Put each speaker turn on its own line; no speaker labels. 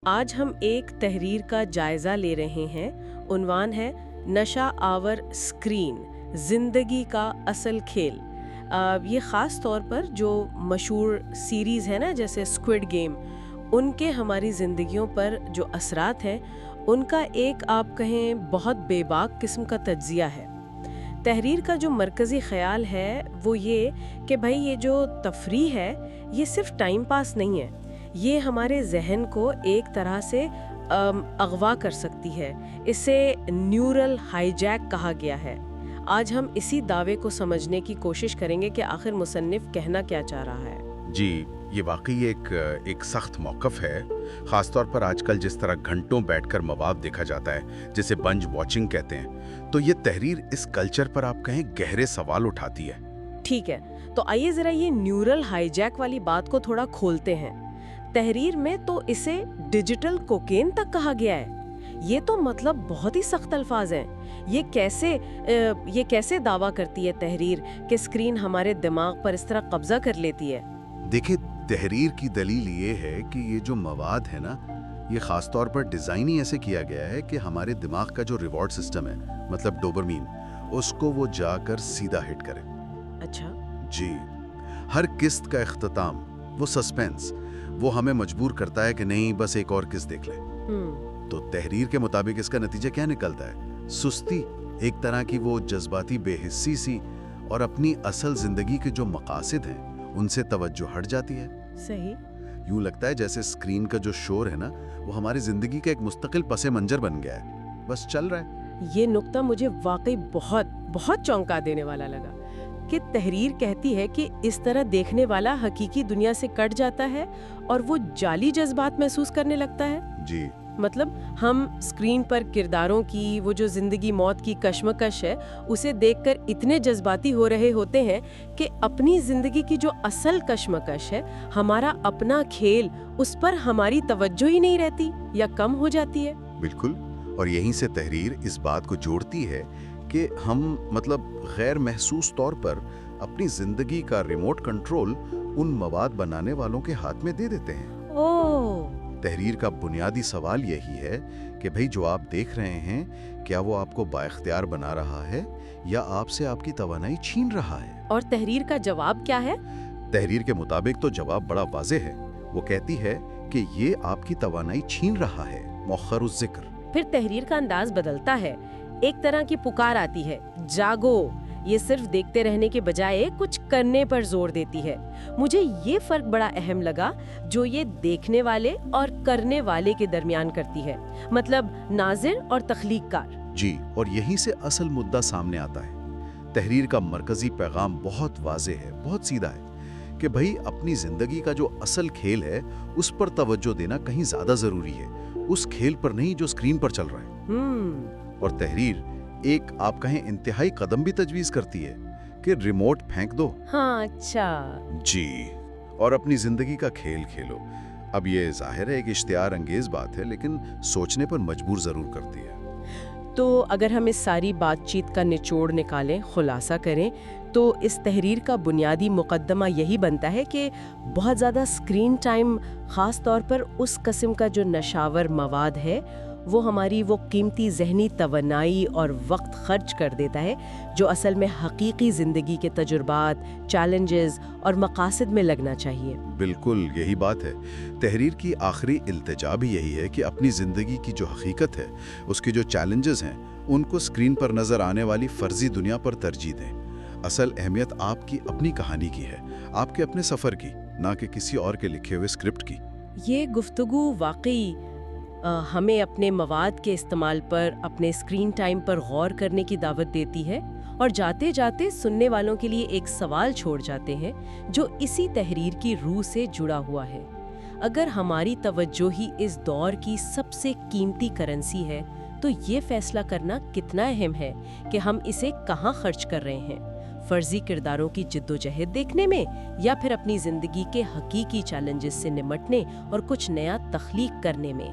آج ہم ایک تحریر کا جائزہ لے رہے ہیں۔ عنوان ہے نشہ آور اسکرین، زندگی کا اصل کھیل۔ یہ خاص طور پر جو مشہور سیریز ہے نا، جیسے اسکوئڈ گیم، ان کے ہماری زندگیوں پر جو اثرات ہیں ان کا ایک آپ کہیں بہت بے باک قسم کا تجزیہ ہے۔ تحریر کا جو مرکزی خیال ہے وہ یہ کہ بھائی یہ جو تفریح ہے یہ صرف ٹائم پاس نہیں ہے، یہ ہمارے ذہن کو ایک طرح سے اغوا کر سکتی ہے۔ اسے نیورل ہائی جیک کہا گیا ہے۔ آج ہم اسی دعوے کو سمجھنے کی کوشش کریں گے کہ آخر مصنف کہنا کیا چاہ رہا ہے۔
جی، یہ واقعی ایک سخت موقف ہے، خاص طور پر آج کل جس طرح گھنٹوں بیٹھ کر مواد دیکھا جاتا ہے جسے بنج واچنگ کہتے ہیں، تو یہ تحریر اس کلچر پر آپ کہیں گہرے سوال اٹھاتی ہے۔
ٹھیک ہے، تو آئیے ذرا یہ نیورل ہائی جیک والی بات کو تھوڑا کھولتے ہیں۔ تحریر میں تو اسے ڈیجیٹل کوکین تک کہا گیا ہے۔ یہ تو مطلب بہت ہی سخت الفاظ ہیں۔ یہ کیسے دعویٰ کرتی ہے تحریر کہ اسکرین ہمارے دماغ پر اس طرح قبضہ کر لیتی ہے؟
دیکھیں، تحریر کی دلیل یہ ہے کہ یہ جو مواد ہے نا، یہ خاص طور پر ڈیزائن ہی ایسے کیا گیا ہے کہ ہمارے دماغ کا جو ریوارڈ سسٹم ہے، مطلب ڈوپامین، اس کو وہ جا کر سیدھا ہٹ کرے۔
اچھا
جی، ہر قسط کا اختتام، وہ سسپینس، وہ ہمیں مجبور کرتا ہے کہ نہیں، بس ایک اور قسط دیکھ لیں۔ تو تحریر کے مطابق اس کا نتیجہ کیا نکلتا ہے؟ سستی، ایک طرح کی وہ جذباتی بے حسی سی، اور اپنی اصل زندگی کے جو مقاصد ہیں ان سے توجہ ہٹ جاتی ہے۔
صحیح۔
یوں لگتا ہے جیسے اسکرین کا جو شور ہے نا، وہ ہماری زندگی کا ایک مستقل پس منظر بن گیا ہے، بس چل رہا ہے۔
یہ نقطہ مجھے واقعی بہت چونکا دینے والا لگا کہ تحریر کہتی ہے کہ اس طرح دیکھنے والا حقیقی دنیا سے کٹ جاتا ہے اور وہ جعلی جذبات محسوس کرنے لگتا ہے۔
جی،
مطلب ہم اسکرین پر کرداروں کی وہ جو زندگی موت کی کشمکش ہے اسے دیکھ کر اتنے جذباتی ہو رہے ہوتے ہیں کہ اپنی زندگی کی جو اصل کشمکش ہے، ہمارا اپنا کھیل، اس پر ہماری توجہ ہی نہیں رہتی یا کم ہو جاتی ہے۔
بالکل، اور یہیں سے تحریر اس بات کو جوڑتی ہے کہ ہم غیر محسوس طور پر اپنی زندگی کا ریموٹ کنٹرول ان مواد بنانے والوں کے ہاتھ میں دے دیتے ہیں۔ تحریر کا بنیادی سوال یہی ہے کہ بھئی جو آپ دیکھ رہے ہیں، کیا وہ آپ کو بااختیار بنا رہا ہے یا آپ سے آپ کی توانائی چھین رہا ہے؟
اور تحریر کا جواب کیا ہے؟
تحریر کے مطابق تو جواب بڑا واضح ہے۔ وہ کہتی ہے کہ یہ آپ کی توانائی چھین رہا ہے، مؤخر الذکر۔
پھر تحریر کا انداز بدلتا ہے، ایک طرح کی پکار آتی ہے، جاگو۔ یہ صرف دیکھتے رہنے کے بجائے کچھ کرنے پر زور دیتی ہے۔ مجھے یہ فرق بڑا اہم لگا جو یہ دیکھنے والے اور کرنے والے کے درمیان کرتی ہے، مطلب ناظر اور تخلیق کار۔
جی، اور یہیں سے اصل مدعا سامنے آتا ہے۔ تحریر کا مرکزی پیغام بہت واضح ہے، بہت سیدھا ہے کہ بھئی اپنی زندگی کا جو اصل کھیل ہے اس پر توجہ دینا کہیں زیادہ ضروری ہے، اس کھیل پر نہیں جو اسکرین پر چل رہا ہے۔ اور تحریر ایک آپ کہیں انتہائی قدم بھی تجویز کرتی ہے کہ ریموٹ پھینک دو۔
ہاں، اچھا۔
جی، اور اپنی زندگی کا کھیل کھیلو۔ اب یہ ظاہر ہے ایک اشتعار انگیز بات ہے، لیکن سوچنے پر مجبور ضرور کرتی ہے۔
تو اگر ہم اس ساری بات چیت کا نچوڑ نکالیں، خلاصہ کریں، تو اس تحریر کا بنیادی مقدمہ یہی بنتا ہے کہ بہت زیادہ اسکرین ٹائم، خاص طور پر اس قسم کا جو نشاور مواد ہے، وہ ہماری وہ قیمتی ذہنی توانائی اور وقت خرچ کر دیتا ہے جو اصل میں حقیقی زندگی کے تجربات، چیلنجز اور مقاصد میں لگنا چاہیے۔
بالکل یہی بات ہے۔ تحریر کی آخری التجا بھی یہی ہے کہ اپنی زندگی کی جو حقیقت ہے، اس کے جو چیلنجز ہیں، ان کو اسکرین پر نظر آنے والی فرضی دنیا پر ترجیح دیں۔ اصل اہمیت آپ کی اپنی کہانی کی ہے، آپ کے اپنے سفر کی، نہ کہ کسی اور کے لکھے ہوئے اسکرپٹ کی۔
یہ گفتگو واقعی ہمیں اپنے مواد کے استعمال پر، اپنے اسکرین ٹائم پر غور کرنے کی دعوت دیتی ہے، اور جاتے جاتے سننے والوں کے لیے ایک سوال چھوڑ جاتے ہیں جو اسی تحریر کی روح سے جڑا ہوا ہے۔ اگر ہماری توجہ ہی اس دور کی سب سے قیمتی کرنسی ہے، تو یہ فیصلہ کرنا کتنا اہم ہے کہ ہم اسے کہاں خرچ کر رہے ہیں، فرضی کرداروں کی جد و جہد دیکھنے میں، یا پھر اپنی زندگی کے حقیقی چیلنجز سے نمٹنے اور کچھ نیا تخلیق کرنے میں۔